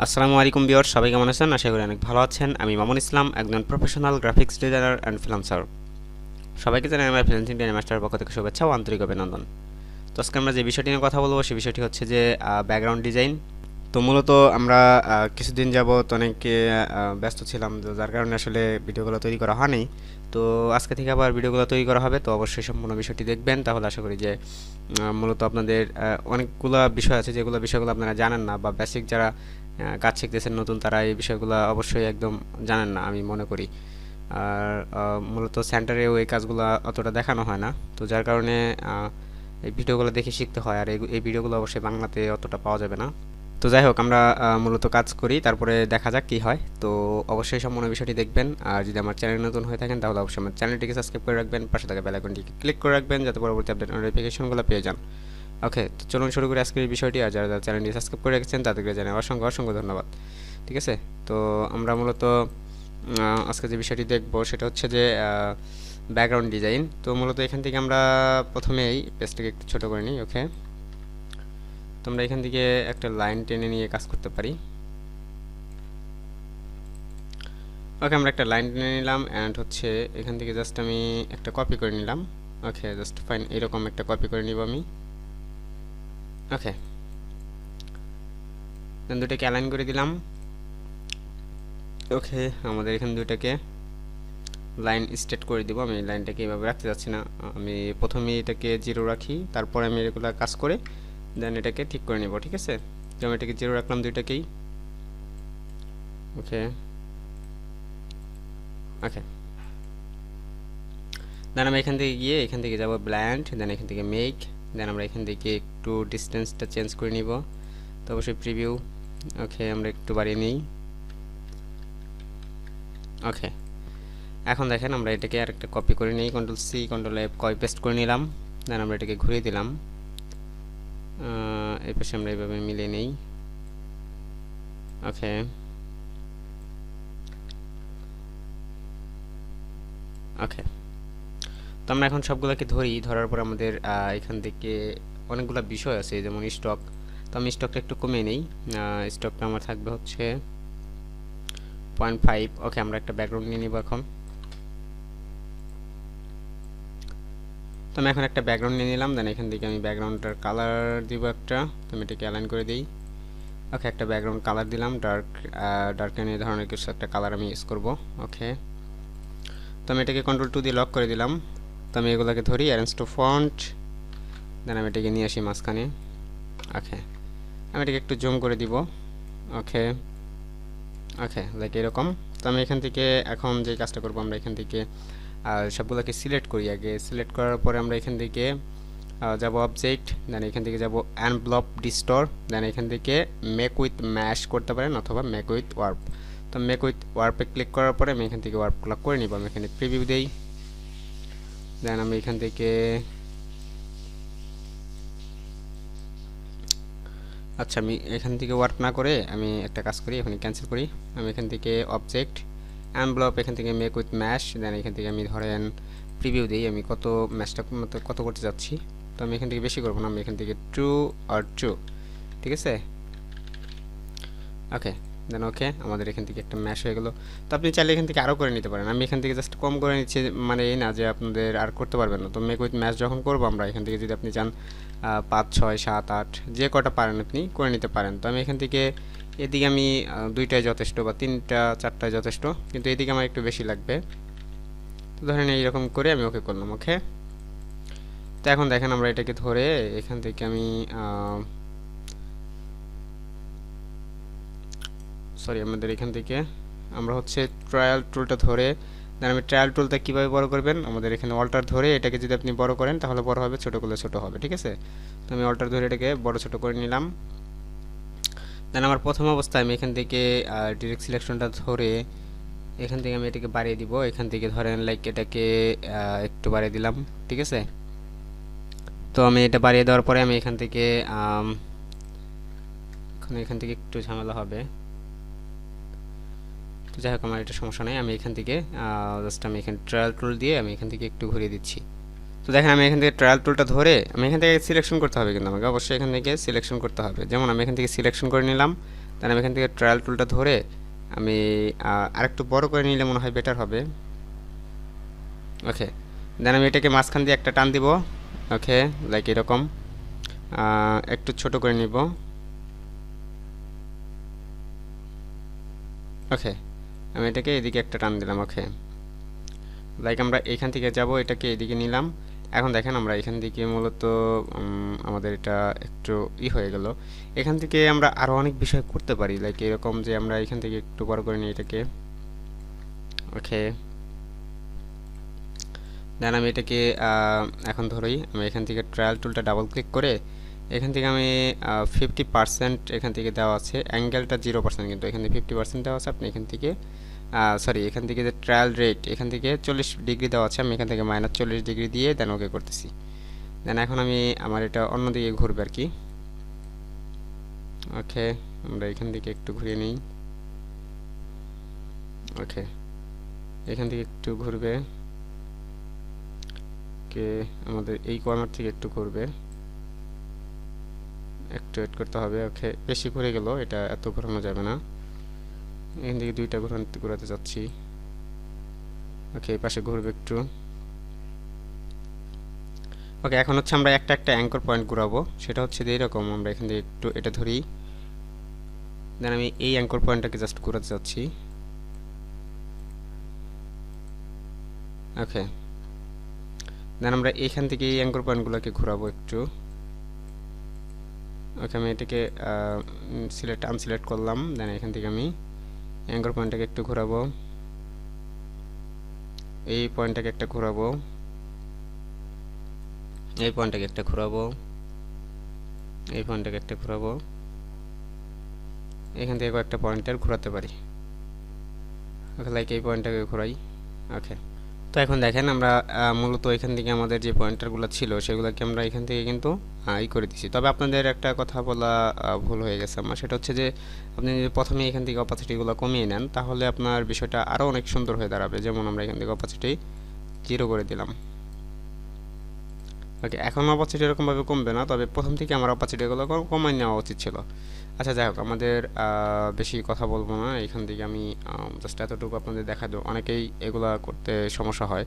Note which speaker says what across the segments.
Speaker 1: আসসালামু আলাইকুম ভিউয়ার্স, সবাই কেমন আছেন? আশা করি অনেক ভালো আছেন। আমি মামুন ইসলাম, একজন professional graphics designer and freelancer. সবাইকে জানাই আমার ফ্রিল্যান্সিং ট্রেনিং মাস্টারের পক্ষ থেকে শুভেচ্ছা ও আন্তরিক অভিনন্দন। তো আজকে আমরা যে বিষয়টি নিয়ে কথা বলবো সেই বিষয়টি হচ্ছে যে ব্যাকগ্রাউন্ড ডিজাইন। তো মূলত আমরা কিছুদিন যাবত অনেক ব্যস্ত ছিলাম, তো যার কারণে আসলে ভিডিওগুলো তৈরি করা হয়নি। তো আজকে থেকে আবার ভিডিওগুলো তৈরি করা হবে। তো অবশ্যই সম্পূর্ণ বিষয়টি দেখবেন, তাহলে আশা করি যে মূলত আপনাদের অনেকগুলো বিষয় আছে যেগুলো বিষয়গুলো আপনারা জানেন না, বা বেসিক যারা কাজ শিখতেছেন নতুন, তারা এই বিষয়গুলো অবশ্যই একদম জানেন না আমি মনে করি। আর মূলত সেন্টারেও এই কাজগুলো অতটা দেখানো হয় না, তো যার কারণে এই ভিডিওগুলো দেখে শিখতে হয়। আর এই ভিডিওগুলো অবশ্যই বাংলাতে অতটা পাওয়া যাবে না। তো যাই হোক, আমরা মূলত কাজ করি, তারপরে দেখা যাক কী হয়। তো অবশ্যই সম্পূর্ণ বিষয়টি দেখবেন। আর যদি আমার চ্যানেল নতুন হয়ে থাকেন তাহলে অবশ্যই আমার চ্যানেলটিকে সাবস্ক্রাইব করে রাখবেন, পাশে থাকা বেল আইকনটিকে ক্লিক করে রাখবেন যাতে পরবর্তী আপডেট নোটিফিকেশনগুলো পেয়ে যান। ওকে, তো চলুন শুরু করি আজকের বিষয়টি। আর যারা যারা চ্যানেলটি সাবস্ক্রাইব করে রেখেছেন তাদেরকে জানাই অসংখ্য অসংখ্য ধন্যবাদ। ঠিক আছে, তো আমরা মূলত আজকে যে বিষয়টি দেখব সেটা হচ্ছে যে ব্যাকগ্রাউন্ড ডিজাইন। তো মূলত এখান থেকে আমরা প্রথমেই পেজটাকে একটু ছোটো করে নিই। ওকে, তো আমরা এখান থেকে একটা লাইন টেনে নিয়ে কাজ করতে পারি। ওকে, আমরা একটা লাইন টেনে নিলাম অ্যান্ড হচ্ছে এখান থেকে জাস্ট আমি একটা কপি করে নিলাম। ওকে, জাস্ট ফাইন, এরকম একটা কপি করে নিব আমি। ওকে, দেন দুটাকে অ্যালাইন করে দিলাম। ওকে, আমাদের এখানে দুটাকে লাইন স্ট্রেট করে দিব। আমি লাইনটাকে এইভাবে রাখতে যাচ্ছি না, আমি প্রথমে এটাকে জিরো রাখি, তারপর আমি এগুলো কাজ করে দেন এটাকে ঠিক করে নিব। ঠিক আছে, তো আমি এটাকে জিরো রাখলাম দুইটাকেই। ওকে ওকে, দেন আমি এখান থেকে গিয়ে এখান থেকে যাব ব্ল্যান্ড, দেন এখান থেকে মেক, দেন আমরা এখান থেকে একটু ডিস্টেন্সটা চেঞ্জ করে নিব। তো অবশ্যই প্রিভিউ। ওকে, আমরা একটু বাড়িয়ে নিই। ওকে, এখন দেখেন আমরা এটাকে আরেকটা কপি করে নিই, control C control F, copy paste করে নিলাম। দেন আমরা এটাকে ঘুরিয়ে দিলাম, এই পাশে আমরা এইভাবে মিলিয়ে নিই। ওকে ওকে, তো আমরা এখন সবগুলোকে ধরি, ধরার পর আমাদের এখান থেকে অনেকগুলো বিষয় আছে, যেমন স্টক। তো আমি স্টকটা একটু কমিয়ে নিই, স্টকটা আমার থাকবে হচ্ছে 0.5। ওকে, আমরা একটা ব্যাকগ্রাউন্ড নিয়ে নিব এখন। তো আমি এখন একটা ব্যাকগ্রাউন্ড নিয়ে নিলাম, দেন এখান থেকে আমি ব্যাকগ্রাউন্ডটার কালার দিব একটা। তো আমি এটাকে অ্যালাইন করে দিই। ওকে, একটা ব্যাকগ্রাউন্ড কালার দিলাম, ডার্ক এই ধরনের কিছু একটা কালার আমি ইউজ করব। ওকে, তো আমি এটাকে কন্ট্রোল 2 দিয়ে লক করে দিলাম। তো আমি এগুলোকে ধরি, অ্যারেঞ্জ টু ফন্ট, দেন আমি এটাকে নিয়ে আসি মাঝখানে। ওকে, আমি এটাকে একটু জুম করে দিব। ওকে ওকে, লাইক এরকম। তো আমি এখান থেকে এখন যে কাজটা করব, আমরা এখান থেকে সবগুলোকে সিলেক্ট করি। আগে সিলেক্ট করার পরে আমরা এখান থেকে যাব অবজেক্ট, দেন এখান থেকে যাব আনব্লক ডিস্টর, দেন এখান থেকে মেক উইথ ম্যাশ করতে পারেন অথবা মেক উইথ ওয়ার্প। তো মেক উইথ ওয়ার্পে ক্লিক করার পরে আমি এখান থেকে ওয়ার্পগুলো করে নিব। আমি এখানে প্রিভিউ দেই, দেন আমি এখান থেকে আচ্ছা, আমি এখান থেকে ওয়ার্ক না করে আমি একটা কাজ করি, এখানে ক্যান্সেল করি। আমি এখান থেকে অবজেক্ট আনব্লক, এখান থেকে মেক উইথ ম্যাশ, দেন এখান থেকে আমি ধরেন প্রিভিউ দিই, আমি কত ম্যাশটা কত করতে যাচ্ছি। তো আমি এখান থেকে বেশি করবো না, আমি এখান থেকে 2 আর 2। ঠিক আছে, ওকে, দেন ওকে, আমাদের এখান থেকে একটা ম্যাশ হয়ে গেল। তো আপনি চাইলে এখান থেকে আরও করে নিতে পারেন, আমি এখান থেকে জাস্ট কম করে নিচ্ছি, মানে এই না যে আপনাদের আর করতে পারবেন না। তো মেক উইথ ম্যাশ যখন করবো আমরা এখান থেকে যদি আপনি চান 5, 6, 7, 8 যে কটা পারেন আপনি করে নিতে পারেন। তো আমি এখান থেকে এদিকে আমি 2টাই যথেষ্ট, বা 3টা 4টায় যথেষ্ট, কিন্তু এদিকে আমার একটু বেশি লাগবে। তো ধরেন এইরকম করে আমি ওকে করলাম। ওকে, তো এখন দেখেন আমরা এটাকে ধরে এখান থেকে আমি সরি, আমাদের এখান থেকে আমরা হচ্ছে ট্রায়াল টুলটা ধরে, দেন আমি ট্রায়াল টুলটা কীভাবে বড় করবেন, আমাদের এখানে অল্টার ধরে এটাকে যদি আপনি বড় করেন তাহলে বড় হবে, ছোটো করলে ছোটো হবে। ঠিক আছে, তো আমি অল্টার ধরে এটাকে বড় ছোটো করে নিলাম। দেন আমার প্রথম অবস্থায় আমি এখান থেকে ডিরেক্ট সিলেকশনটা ধরে এখান থেকে আমি এটাকে বাড়িয়ে দিব। এখান থেকে ধরেন লাইক এটাকে একটু বাড়িয়ে দিলাম। ঠিক আছে, তো আমি এটা বাড়িয়ে দেওয়ার পরে আমি এখান থেকে এখান থেকে একটু ঝামেলা হবে। তো যাই হোক, আমার এটা সমস্যা নেই, আমি এখান থেকে জাস্ট আমি এখানে ট্রায়াল টুল দিয়ে আমি এখান থেকে একটু ঘুরিয়ে দিচ্ছি। তো দেখেন আমি এখান থেকে ট্রায়াল টুলটা ধরে আমি এখান থেকে সিলেকশন করতে হবে, কিন্তু আমাকে অবশ্যই এখান থেকে সিলেকশন করতে হবে। যেমন আমি এখান থেকে সিলেকশন করে নিলাম, দেন আমি এখান থেকে ট্রায়াল টুলটা ধরে আমি আরেকটু বড় করে নিলে মনে হয় বেটার হবে। ওকে, দেন আমি এটাকে মাঝখান দিয়ে একটা টান দিব। ওকে, লাইক এরকম একটু ছোট করে নিব। ওকে, আমি এটাকে এদিকে একটা টান দিলাম। ওকে, লাইক আমরা এখান থেকে যাব, এটাকে এদিকে নিলাম। এখন দেখেন আমরা এখান থেকে মূলত আমাদের এটা একটু হয়ে গেল। এখান থেকে আমরা আরও অনেক বিষয় করতে পারি, লাইক এরকম যে আমরা এখান থেকে একটু বড় করে নিই এটাকে। ওকে, দেন আমি এটাকে এখন ধরি, আমি এখান থেকে ট্রায়াল টুলটা ডাবল ক্লিক করে এখান থেকে আমি 50% এখান থেকে দেওয়া আছে, অ্যাঙ্গেলটা 0%, কিন্তু এখান থেকে 50% দেওয়া আছে। আপনি এখান থেকে সরি, এখান থেকে যে ট্রায়াল রেট এখান থেকে 40 ডিগ্রি দেওয়া আছে, আমি এখান থেকে -40 ডিগ্রি দিয়ে দেন ওকে করতেছি। দেন এখন আমি আমার এটা অন্যদিকে ঘুরবে আর কি। ওকে, আমরা এখান থেকে একটু ঘুরিয়ে নিই। ওকে, এখান থেকে একটু ঘুরবে, কে আমাদের এই কর্নার থেকে একটু ঘুরবে, একটু ওয়েট করতে হবে। ওকে, বেশি ঘুরে গেল, এটা এত ঘোরানো যাবে না। এখান থেকে দুইটা ঘোরাতে যাচ্ছি। ওকে, এই পাশে ঘুরবে একটু। ওকে, এখন হচ্ছে আমরা একটা একটা অ্যাঙ্কর পয়েন্ট ঘুরাবো, সেটা হচ্ছে যে এরকম আমরা এখান থেকে একটু এটা ধরি, দেন আমি এই অ্যাঙ্কর পয়েন্টটাকে জাস্ট ঘুরাতে যাচ্ছি। ওকে, দেন আমরা এখান থেকে এই অ্যাঙ্কর পয়েন্টগুলোকে ঘোরাবো একটু। ওকে, আমি এটাকে আনসিলেক্ট করলাম, দেন এখান থেকে আমি অ্যাঙ্কর পয়েন্টটাকে একটু ঘোরাবো, এই পয়েন্টটাকে একটা ঘোরাবো, এই পয়েন্টটাকে একটা ঘোরাবো, এই পয়েন্টটাকে একটা ঘোরাবো, এখান থেকে কয়েকটা পয়েন্টার ঘোরাতে পারি। ওকে, লাইক এই পয়েন্টটাকে ঘোরাই। ওকে, তো এখন দেখেন আমরা মূলত এখান থেকে আমাদের যে পয়েন্টারগুলো ছিল সেগুলোকে আমরা এখান থেকে কিন্তু করে দিছি। তবে আপনাদের একটা কথা বলা ভুল হয়ে গেছে আমার, সেটা হচ্ছে যে আপনি যদি প্রথমে এখান থেকে অপাসিটিগুলো কমিয়ে নেন তাহলে আপনার বিষয়টা আরও অনেক সুন্দর হয়ে দাঁড়াবে। যেমন আমরা এখান থেকে অপাসিটি 0 করে দিলাম। ওকে, এখন অপাসিটি এরকমভাবে কমবে না, তবে প্রথম থেকে আমার অপাসিটিগুলো কমাই নেওয়া উচিত ছিল। আচ্ছা, যাই হোক, আমাদের বেশি কথা বলবো না, এখান থেকে আমি জাস্ট এতটুকু আপনাদের দেখা দেবো। অনেকেই এগুলা করতে সমস্যা হয়,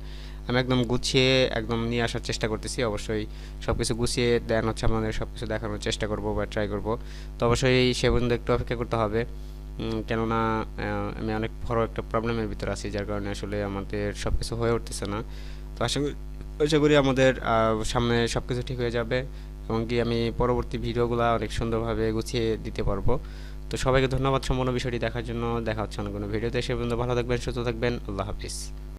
Speaker 1: আমি একদম গুছিয়ে একদম নিয়ে আসার চেষ্টা করতেছি। অবশ্যই সব কিছু গুছিয়ে দেন হচ্ছে আপনাদের সব কিছু দেখানোর চেষ্টা করব বা ট্রাই করব। তো অবশ্যই সে পর্যন্ত একটু অপেক্ষা করতে হবে, কেননা আমি অনেক বড় একটা প্রবলেমের ভিতরে আছি, যার কারণে আসলে আমাদের সব কিছু হয়ে উঠতেছে না। তো আশা করি আমাদের সামনে সব কিছু ঠিক হয়ে যাবে এবং কি আমি পরবর্তী ভিডিওগুলো অনেক সুন্দরভাবে গুছিয়ে দিতে পারবো। তো সবাইকে ধন্যবাদ সম্পূর্ণ বিষয়টি দেখার জন্য। দেখা হচ্ছে অন্য কোনো ভিডিওতে, সে পর্যন্ত ভালো থাকবেন, সুস্থ থাকবেন, আল্লাহ হাফিজ।